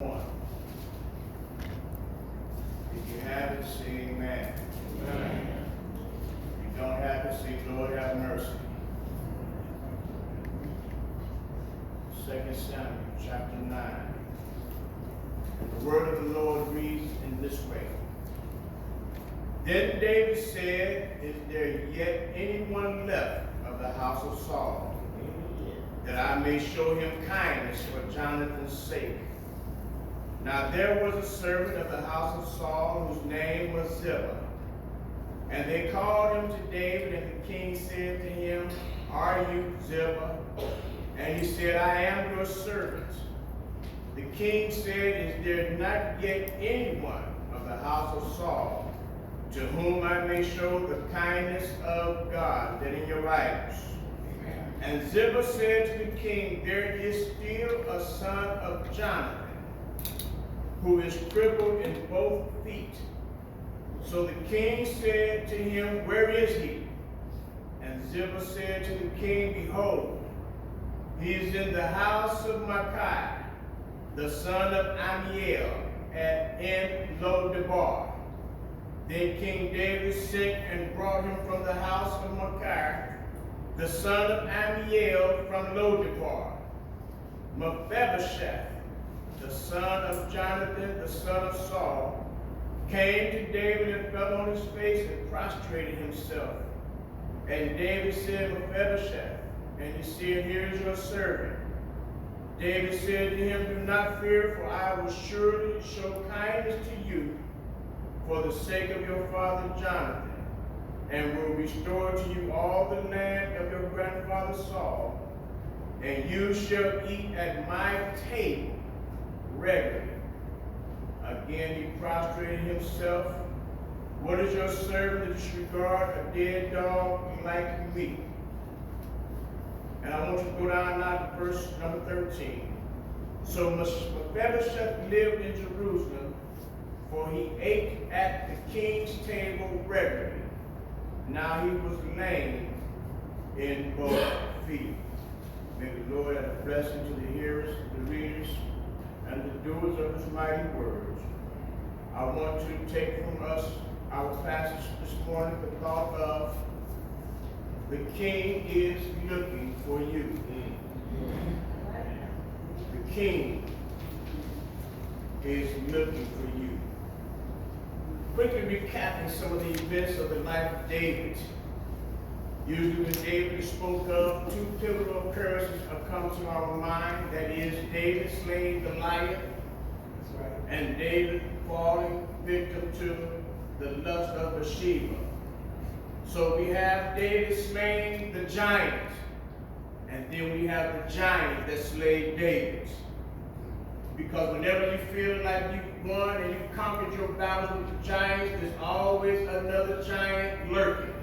If you have it, say amen. Amen. If you don't have it, say Lord have mercy. 2 Samuel chapter 9. The word of the Lord reads in this way. Then David said, is there yet anyone left of the house of Saul, that I may show him kindness for Jonathan's sake? Now there was a servant of the house of Saul whose name was Ziba. And they called him to David, and the king said to him, are you Ziba? And he said, I am your servant. The king said, is there not yet anyone of the house of Saul to whom I may show the kindness of God, that in your writings? And Ziba said to the king, there is still a son of Jonathan, who is crippled in both feet. So the king said to him, where is he? And Ziba said to the king, behold, he is in the house of McHenry, the son of Amiel, in Lo-debar. Then King David sent and brought him from the house of McHenry, the son of Amiel, from Lo-debar. Mephibosheth, the son of Jonathan, the son of Saul, came to David and fell on his face and prostrated himself. And David said, Mephibosheth, and he said, here is your servant. David said to him, do not fear, for I will surely show kindness to you for the sake of your father Jonathan, and will restore to you all the land of your grandfather Saul, and you shall eat at my table regularly. Again he prostrated himself. What is your servant to disregard a dead dog like me? And I want you to go down now to verse number 13. So Mephibosheth lived in Jerusalem, for he ate at the king's table regularly. Now he was lame in both feet. May the Lord add a blessing to the hearers, the readers, and the doers of his mighty words. I want to take from us our passage this morning the thought of the king is looking for you. The king is looking for you. Quickly recapping some of the events of the life of David. Usually when David spoke of, two pivotal occurrences have come to our mind. That is, David slaying Goliath, and David falling victim to the lust of Bathsheba. So we have David slaying the giant, and then we have the giant that slayed David. Because whenever you feel like you've won and you've conquered your battles with the giants, there's always another giant lurking.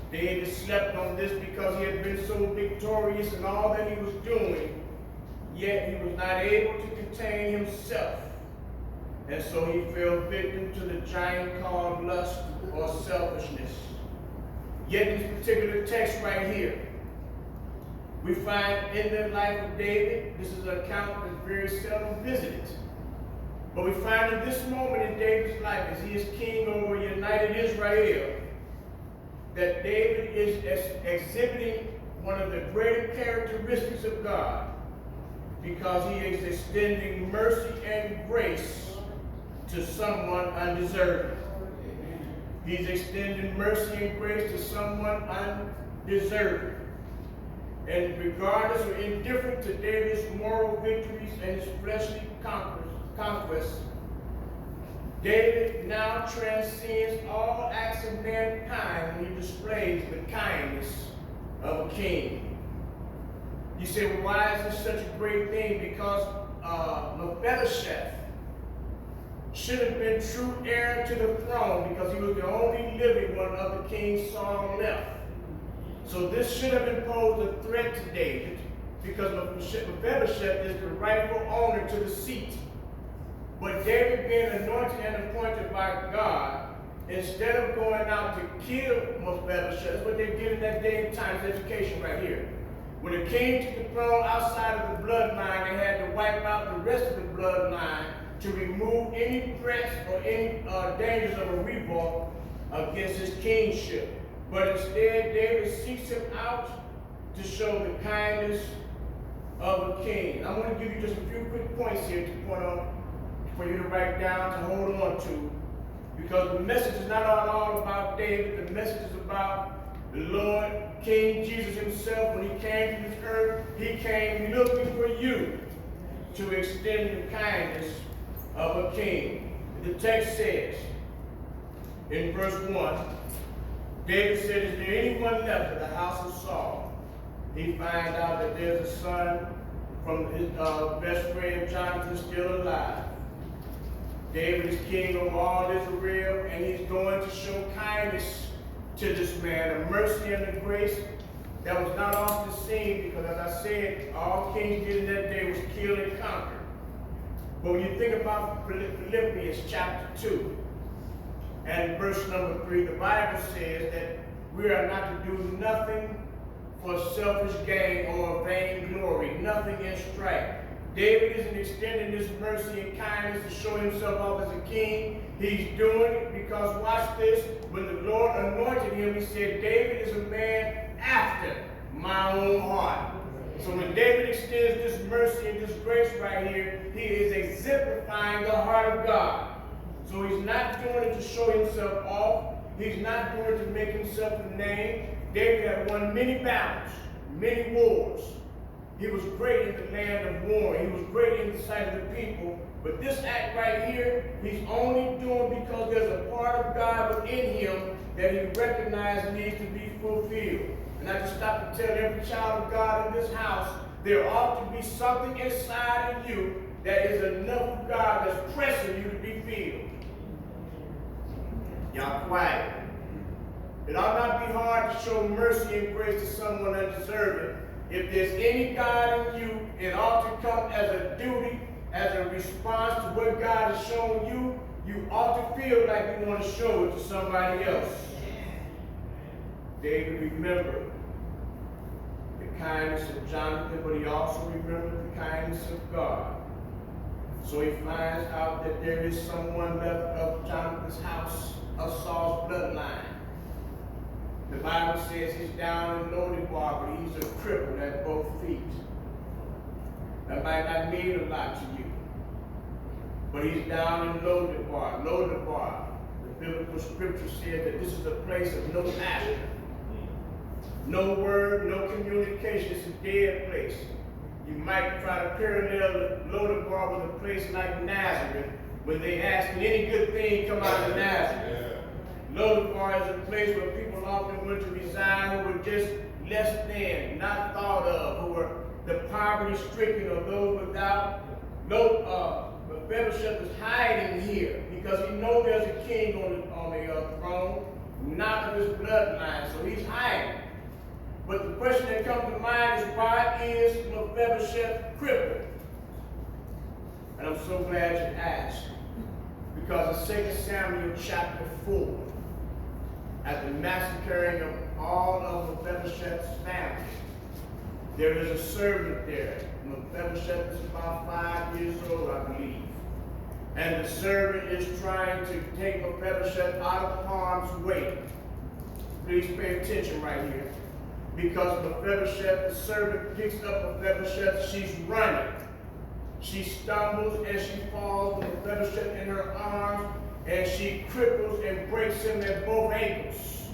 David slept on this because he had been so victorious in all that he was doing, yet he was not able to contain himself. And so he fell victim to the giant called lust or selfishness. Yet in this particular text right here, we find in the life of David, this is an account that's very seldom visited. But we find in this moment in David's life, as he is king over united Israel, that David is exhibiting one of the greater characteristics of God, because he is extending mercy and grace to someone undeserving. He's extending mercy and grace to someone undeserving. And regardless or indifferent to David's moral victories and his fleshly conquests, David now transcends all acts of mankind when he displays the kindness of a king. You say, well, why is this such a great thing? Because Mephibosheth should have been true heir to the throne, because he was the only living one of the King Saul left. So this should have imposed a threat to David, because Mephibosheth is the rightful owner to the seat. But David, being anointed and appointed by God, instead of going out to kill Mephibosheth, that's what they did in that day and time, education right here. When the king took the throne outside of the bloodline, they had to wipe out the rest of the bloodline to remove any threats or any dangers of a revolt against his kingship. But instead, David seeks him out to show the kindness of a king. I'm going to give you just a few quick points here to point on for you to write down, to hold on to, because the message is not all about David. The message is about the Lord, King Jesus himself. When he came to this earth, he came looking for you to extend the kindness of a king. The text says in verse 1, David said, is there anyone left of the house of Saul? He finds out that there's a son from his best friend Jonathan still alive. David is king over all Israel, and he's going to show kindness to this man, a mercy and a grace that was not often seen, because as I said, all kings did in that day was kill and conquer. But when you think about Philippians chapter 2 and verse number 3, the Bible says that we are not to do nothing for selfish gain or vain glory, nothing in strife. David isn't extending this mercy and kindness to show himself off as a king. He's doing it because, watch this, when the Lord anointed him, he said, David is a man after my own heart. So when David extends this mercy and this grace right here, he is exemplifying the heart of God. So he's not doing it to show himself off. He's not doing it to make himself a name. David had won many battles, many wars. He was great in the land of war. He was great in the sight of the people. But this act right here, he's only doing because there's a part of God within him that he recognized needs to be fulfilled. And I just stop to tell every child of God in this house, there ought to be something inside of you that is enough of God that's pressing you to be filled. Y'all quiet. It ought not be hard to show mercy and grace to someone undeserving. If there's any God in you, it ought to come as a duty, as a response to what God has shown you. You ought to feel like you want to show it to somebody else. David remembered the kindness of Jonathan, but he also remembered the kindness of God. So he finds out that there is someone left of Jonathan's house, of Saul's bloodline. The Bible says he's down in Lodebar, but he's a cripple at both feet. That might not mean a lot to you. But he's down in Lodebar. Lodebar, the biblical scripture says that this is a place of no action. No word, no communication. It's a dead place. You might try to parallel Lodebar with a place like Nazareth, when they ask, can any good thing come out of Nazareth? Lodebar is a place where people often went to reside who were just less than, not thought of, who were the poverty-stricken or those without. Mephibosheth is hiding here because he knows there's a king on the throne, not of his bloodline, so he's hiding. But the question that comes to mind is, why is Mephibosheth crippled? And I'm so glad you asked. Because in 2 Samuel chapter 4, at the massacring of all of Mephibosheth's family, there is a servant there. Mephibosheth is about 5 years old, I believe. And the servant is trying to take Mephibosheth out of harm's way. Please pay attention right here. Because Mephibosheth, the servant picks up Mephibosheth, she's running. She stumbles and she falls with Mephibosheth in her arms, and she cripples and breaks him at both ankles.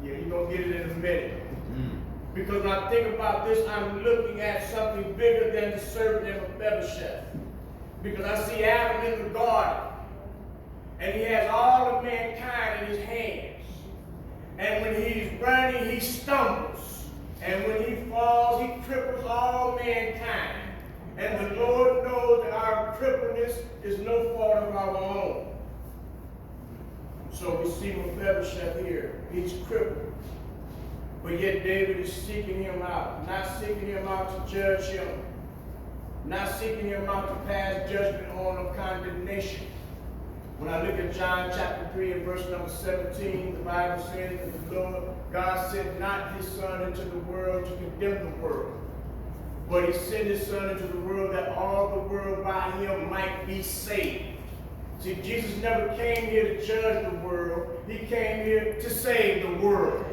Yeah, you're going to get it in a minute. Because when I think about this, I'm looking at something bigger than the servant and Mephibosheth. Because I see Adam in the garden, and he has all of mankind in his hands. And when he's running, he stumbles. And when he falls, he cripples all mankind. And the Lord knows that our crippleness is no fault of our own. So we see Mephibosheth here. He's crippled. But yet David is seeking him out. Not seeking him out to judge him. Not seeking him out to pass judgment on him, condemnation. When I look at John chapter 3 and verse number 17, the Bible says that the Lord God sent not his Son into the world to condemn the world, but he sent his Son into the world that all the world by him might be saved. See, Jesus never came here to judge the world. He came here to save the world.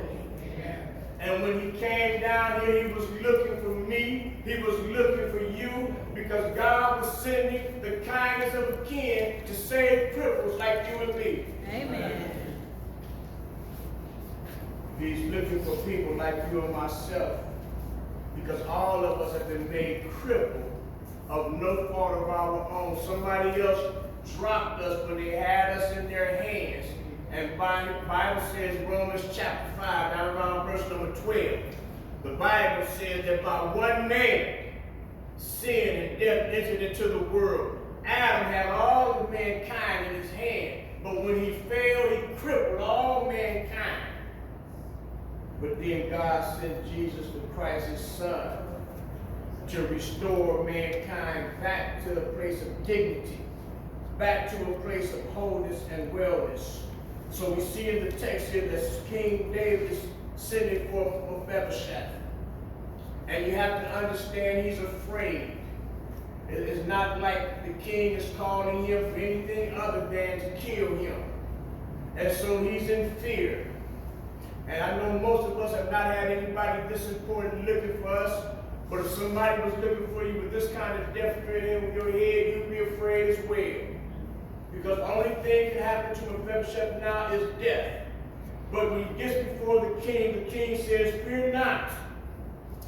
And when he came down here, he was looking for me. He was looking for you, because God was sending the kindness of a king to save cripples like you and me. Amen. He's looking for people like you and myself, because all of us have been made crippled of no fault of our own. Somebody else dropped us when they had us in their hands. And the Bible says, Romans chapter 5, down around verse number 12, the Bible says that by one man, sin and death entered into the world. Adam had all of mankind in his hand, but when he fell, he crippled all mankind. But then God sent Jesus the Christ, his Son, to restore mankind back to a place of dignity, back to a place of wholeness and wellness. So we see in the text here that King David is sending for Mephibosheth. And you have to understand he's afraid. It is not like the king is calling him for anything other than to kill him. And so he's in fear. And I know most of us have not had anybody this important looking for us, but if somebody was looking for you with this kind of death threat in your head, you'd be afraid as well. Because the only thing that happens to Mephibosheth now is death. But when he gets before the king says, fear not,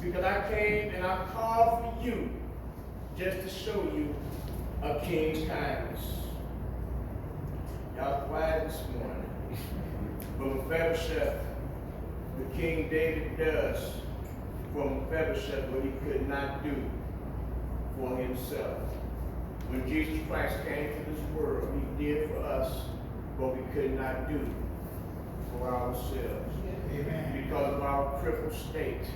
because I came and I called for you just to show you a king's kindness. Y'all quiet this morning. But Mephibosheth, the King David does for Mephibosheth what he could not do for himself. When Jesus Christ came to this world, he did for us what we could not do for ourselves. Amen. Because of our crippled state,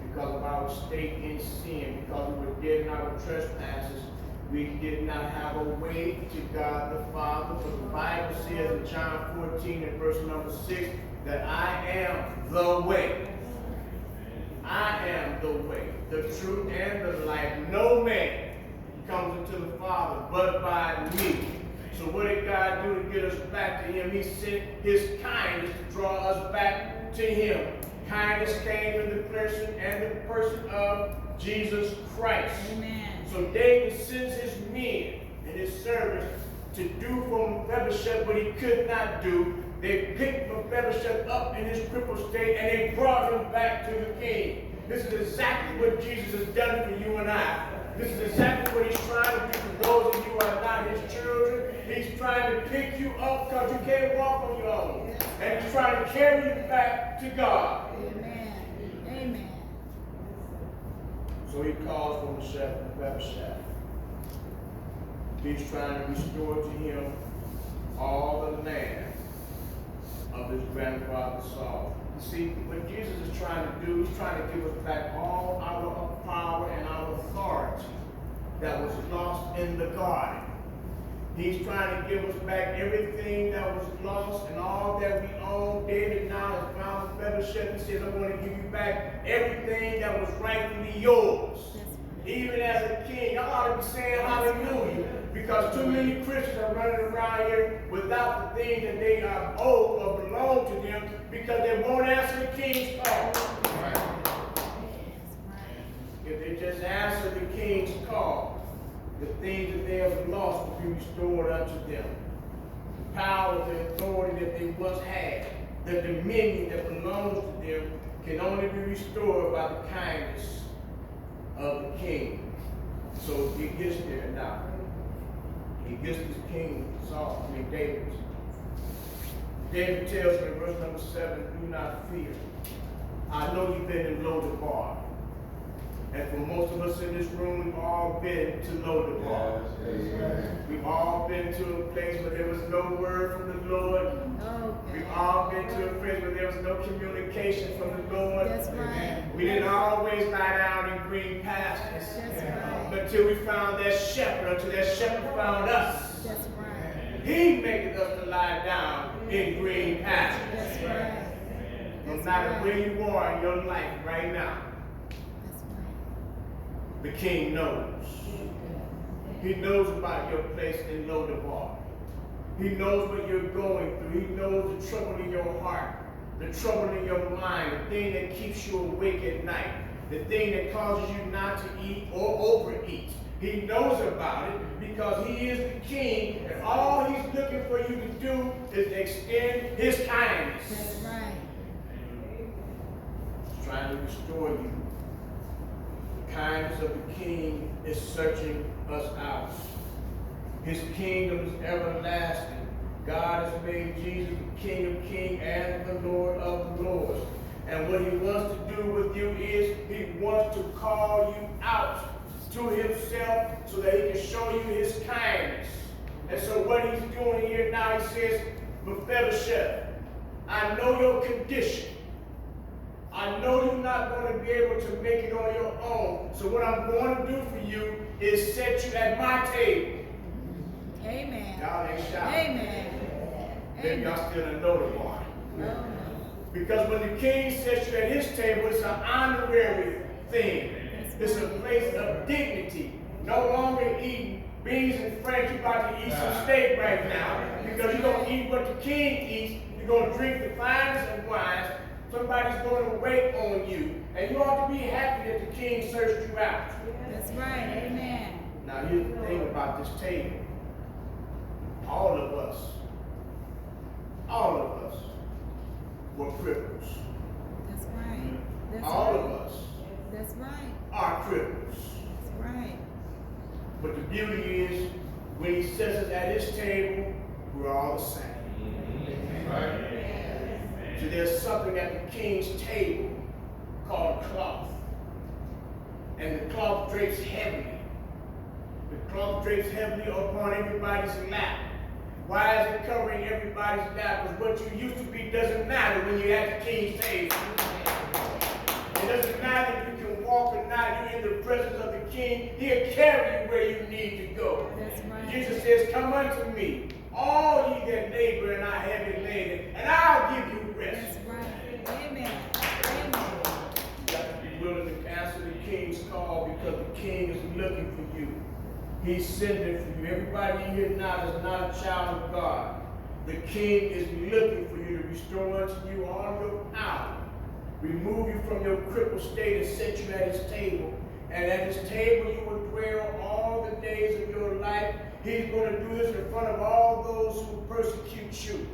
because of our state in sin, because we were dead in our trespasses, we did not have a way to God the Father. But the Bible says in John 14 and verse number 6 that I am the way. I am the way, the truth, and the life. No man comes into the Father but by me. So what did God do to get us back to him? He sent his kindness to draw us back to him. Kindness came in the person of Jesus Christ. Amen. So David sends his men and his servants to do for Mephibosheth what he could not do. They picked Mephibosheth up in his crippled state and they brought him back to the king. This is exactly what Jesus has done for you and I. This is exactly what he's trying to do for those of you who are not his children. He's trying to pick you up because you can't walk on your own. And he's trying to carry you back to God. Amen. Amen. So he calls for Mephibosheth. He's trying to restore to him all the land of his grandfather Saul. You see, what Jesus is trying to do, he's trying to give us back all our power and our authority that was lost in the garden. He's trying to give us back everything that was lost and all that we own. David now has found Mephibosheth. He says, I want to give you back everything that was rightfully yours. Even as a king, I ought to be saying hallelujah, because too many Christians are running around here without the things that they are owed or belong to them because they won't answer the king's call. If they just answer the king's call, the things that they have lost will be restored unto them. The power, the authority that they once had, the dominion that belongs to them can only be restored by the kindness of the king. So he gets there now. He gets this king, David. David tells him in verse number 7, do not fear. I know you've been in Lodabar. And for most of us in this room, we've all been to Lodabar. Yes. We've all been to a place where there was no word from the Lord. Okay. We've all been to a place where there was no communication from the Lord. That's right. We didn't always lie down in green pastures. That's right. Until we found that shepherd, until that shepherd found us. That's right. He maketh us to lie down in green pastures. That's right. No matter where you are in your life right now, That's right. the King knows. He knows about your place in Lodabar. He knows what you're going through. He knows the trouble in your heart, the trouble in your mind, the thing that keeps you awake at night, the thing that causes you not to eat or overeat. He knows about it because he is the King, and all he's looking for you to do is extend his kindness. That's right. He's trying to restore you. The kindness of the King is searching us out. His kingdom is everlasting. God has made Jesus the King of kings and the Lord of lords. And what he wants to do with you is he wants to call you out to himself so that he can show you his kindness. And so what he's doing here now, he says, Mephibosheth, I know your condition. I know you're not going to be able to make it on your own. So what I'm going to do for you is set you at my table. Amen. Y'all ain't shouting. Amen. Maybe y'all still in Lodabar. No. Because when the King sets you at his table, it's an honorary thing. It's a place of dignity. No longer eating beans and French. You're about to eat some steak right now. Because you're going to eat what the King eats. You're going to drink the finest of wines. Somebody's going to wait on you. And you ought to be happy that the King searched you out. That's right. Amen. Now here's the thing about this table. All of us were cripples. That's right. That's All right. of us That's right. are cripples. That's right. But the beauty is, when he sets us at his table, we're all the same. Right? So there's something at the King's table called a cloth. And the cloth drapes heavily. The cloth drapes heavily upon everybody's lap. Why is it covering everybody's lap? Because what you used to be doesn't matter when you're at the King's table. It doesn't matter if you can walk or not. You're in the presence of the King. He'll carry you where you need to go. That's right. Jesus says, come unto me, all ye that labor and are heavy laden, and I'll give you rest. That's right. Amen. Amen. You got to be willing to answer the King's call because the King is looking for you. He's sending for you. Everybody here now is not a child of God. The King is looking for you to restore unto you all your power. Remove you from your crippled state and set you at his table. And at his table you will dwell all the days of your life. He's going to do this in front of all those who persecute you.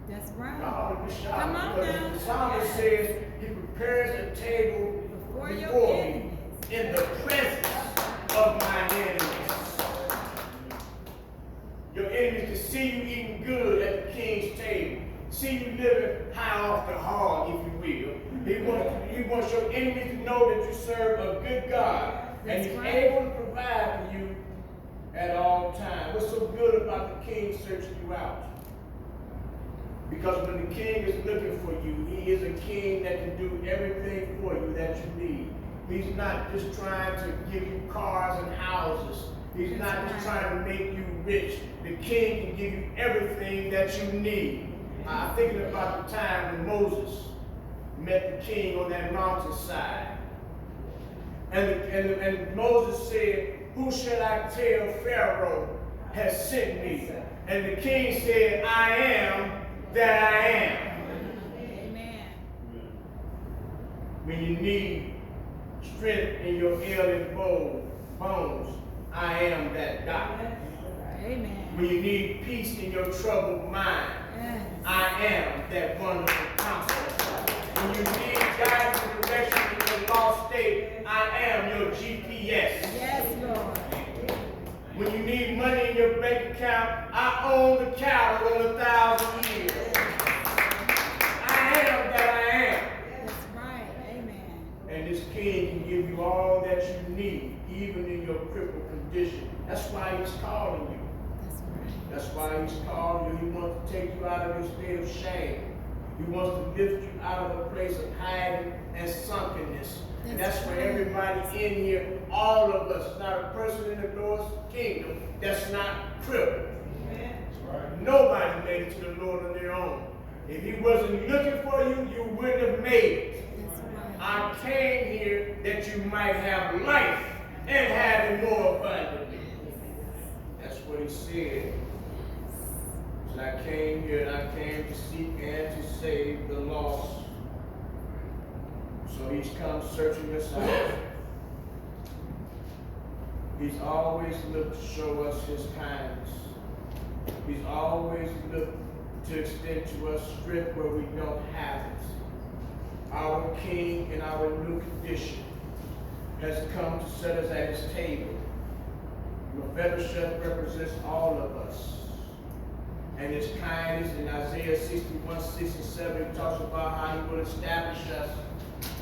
That's right. Come on because now. the psalmist says he prepares a table Before your before me enemies. in the presence of my enemies. Your enemies to see you eating good at the King's table. See you living high off the hog, if you will. He wants your enemies to know that you serve a good God. And he's able to provide for you at all times. What's so good about the King searching you out? Because when the King is looking for you, he is a King that can do everything for you that you need. He's not just trying to give you cars and houses. He's not just trying to make you rich. The King can give you everything that you need. I'm thinking about the time when Moses met the King on that mountainside. And Moses said, who shall I tell Pharaoh has sent me? And the King said, I am that I am. Amen. When you need strength in your ailing bones, I am that doctor. Amen. When you need peace in your troubled mind, Yes. I am that wonderful counselor. When you need guidance and direction in your lost state, I am your GPS. Yes, Lord. When you need money in your bank account, I own the cattle on 1,000 years. I am that I am. That's right. Amen. And this King can give you all that you need, even in your crippled condition. That's why he's calling you. That's right. That's why he's calling you. He wants to take you out of your state of shame. He wants to lift you out of a place of hiding and sunkenness. And that's for everybody in here, all of us, not a person in the Lord's kingdom that's not crippled. Nobody made it to the Lord on their own. If he wasn't looking for you, you wouldn't have made it. I came here that you might have life and have it more abundantly. That's what he said. So I came here and I came to seek and to save the lost. So he's come searching us out. He's always looked to show us his kindness. He's always looked to extend to us strength where we don't have it. Our King in our new condition has come to set us at his table. Mephibosheth represents all of us. And his kindness in Isaiah 61, 6 and 7 talks about how he will establish us,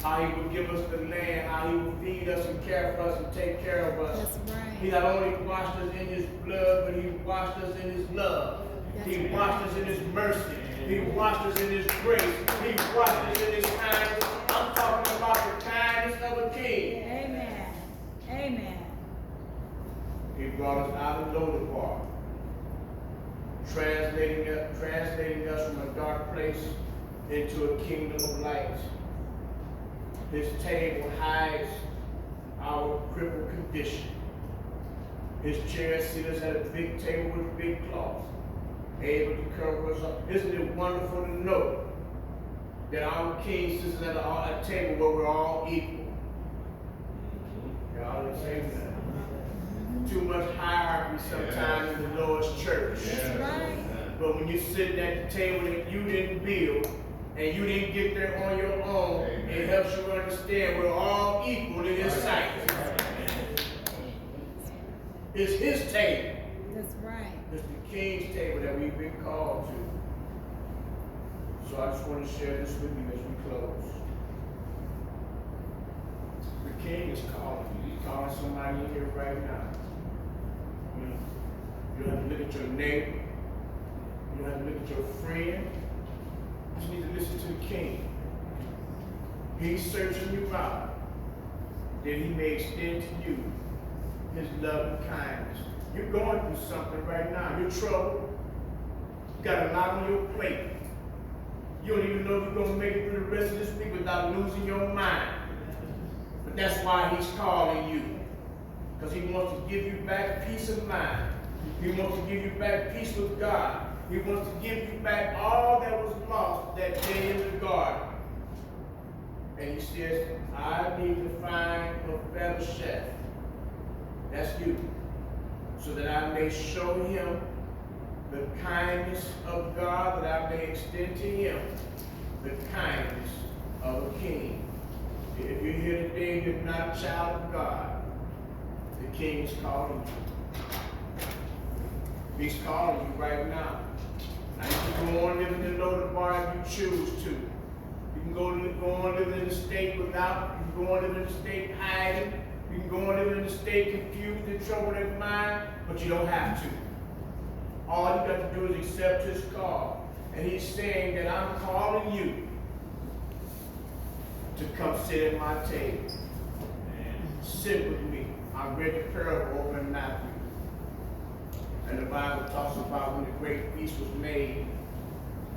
how he will give us the land, how he will feed us and care for us and take care of us. That's right. He not only washed us in his blood, but he washed us in his love. He washed us in his mercy. He washed us in his grace. He washed us in his kindness. I'm talking about the kindness of a king. Amen. Amen. He brought us out of Lodabar, translating us from a dark place into a kingdom of light. His table hides our crippled condition. His chair sits us at a big table with a big cloth, able to cover us up. Isn't it wonderful to know that our King sits at a table where we're all equal? Y'all didn't say that. Too much hierarchy sometimes in the Lord's church. That's right. But when you're sitting at the table that you didn't build, and you didn't get there on your own, it helps you understand we're all equal in his sight. It's his table. That's right. It's the King's table that we've been called to. So I just want to share this with you as we close. The King is calling you. He's calling somebody in here right now. You don't have to look at your neighbor. You don't have to look at your friend. You just need to listen to the King. He's searching you out, that he may extend to you his love and kindness. You're going through something right now. You're troubled. You got a lot on your plate. You don't even know if you're going to make it through the rest of this week without losing your mind. But that's why he's calling you. Because he wants to give you back peace of mind. He wants to give you back peace with God. He wants to give you back all that was lost that day in the garden. And he says, I need to find Mephibosheth. That's you. So that I may show him the kindness of God, that I may extend to him the kindness of a king. If you're here today and you're not a child of God, the King is calling you. He's calling you right now. Now you can go on living in Lodabar if you choose to. You can go on living in the state without. You can go on living in the state hiding. You can go on living in the state confused and troubled in mind, but you don't have to. All you got to do is accept his call. And he's saying that I'm calling you to come sit at my table. Sit with me. I read the parable over in Matthew. And the Bible talks about when the great feast was made,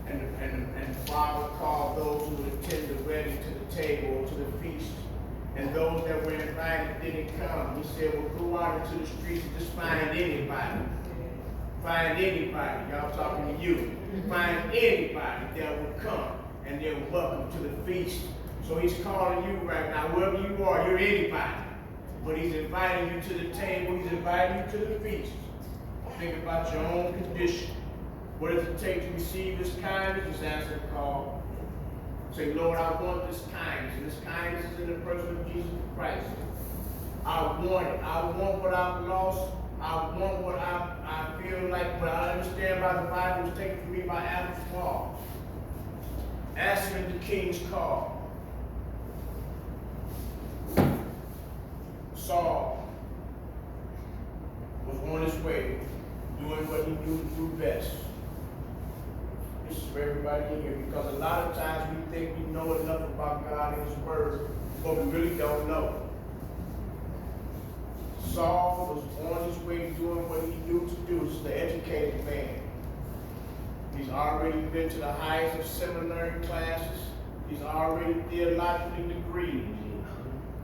and the Father called those who would attend the wedding to the table or to the feast. And those that were invited didn't come. He said, well, go out into the streets and just find anybody. Find anybody. Y'all talking to you. Find anybody that will come, and they're welcome to the feast. So he's calling you right now. Wherever you are, you're anybody. But he's inviting you to the table. He's inviting you to the feast. Think about your own condition. What does it take to receive this kindness? Just answer the call. Say, Lord, I want this kindness. And this kindness is in the person of Jesus Christ. I want it. I want what I've lost. I want what I feel like, but I understand by the Bible was taken from me by Adam's fall. Answering the King's call. Saul was on his way, doing what he knew to do best. This is for everybody in here, because a lot of times we think we know enough about God and his word, but we really don't know. Saul was on his way doing what he knew to do. This is the educated man. already been to the highest of seminary classes. He's already theologically degreed.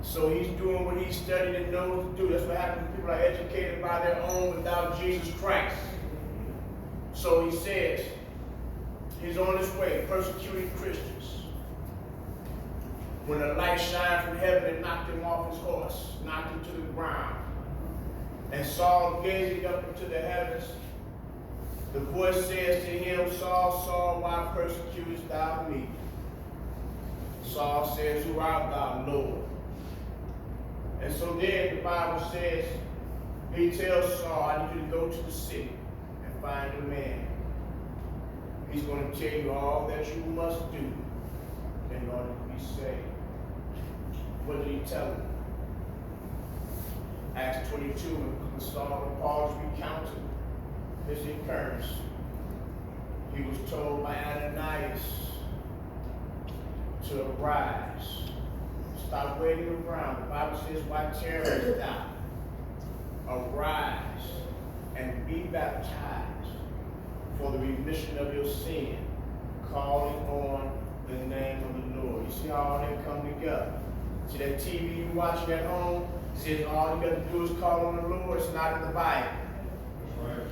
So he's doing what he studied and knows to do. That's what happens when people are educated by their own without Jesus Christ. So he says, he's on his way, persecuting Christians. When a light shined from heaven and knocked him off his horse, knocked him to the ground. And Saul, gazing up into the heavens, the voice says to him, Saul, Saul, why persecutest thou me? Saul says, who art thou, Lord? And so then the Bible says, he tells Saul, I need you to go to the city and find a man. He's going to tell you all that you must do in order to be saved. What did he tell him? Acts 22, when Saul and Paul is recounting his occurrence, he was told by Ananias to arise. Stop waiting around. The Bible says, why tarriest thou? Arise and be baptized for the remission of your sin, calling on the name of the Lord. You see how all that come together? See that TV you watching at home? It says all you got to do is call on the Lord. It's not in the Bible. Right.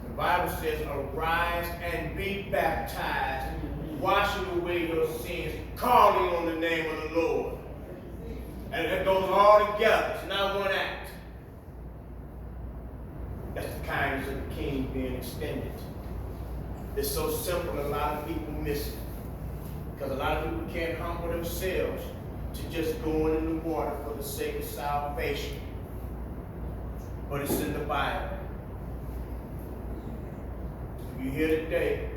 The Bible says, arise and be baptized, washing away your sins, calling on the name of the Lord. And it goes all together. It's not one act. That's the kindness of the King being extended. It's so simple, a lot of people miss it. Because a lot of people can't humble themselves to just going in the water for the sake of salvation. But it's in the Bible. If you're here today,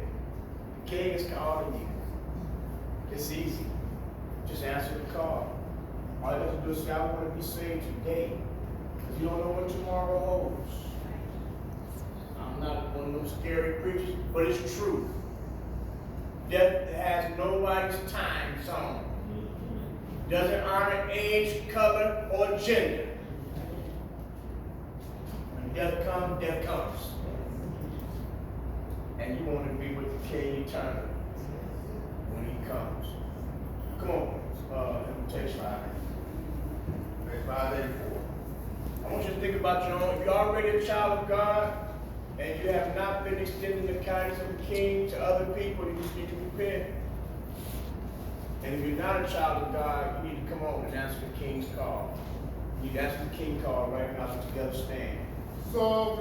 the King is calling you. It's easy. Just answer the call. All you have to do is say, I want to be saved today. Because you don't know what tomorrow holds. I'm not one of those scary preachers, but it's true. Death has nobody's time zone. Doesn't honor age, color, or gender. When death comes, death comes. And you want to be with the King eternally when he comes. Come on, invitation line. Page 584. I want you to think about your own. If you're already a child of God and you have not been extending the kindness of the King to other people, you just need to repent. And if you're not a child of God, you need to come on and answer the King's call. You need to answer the King's call right now. Together stand. So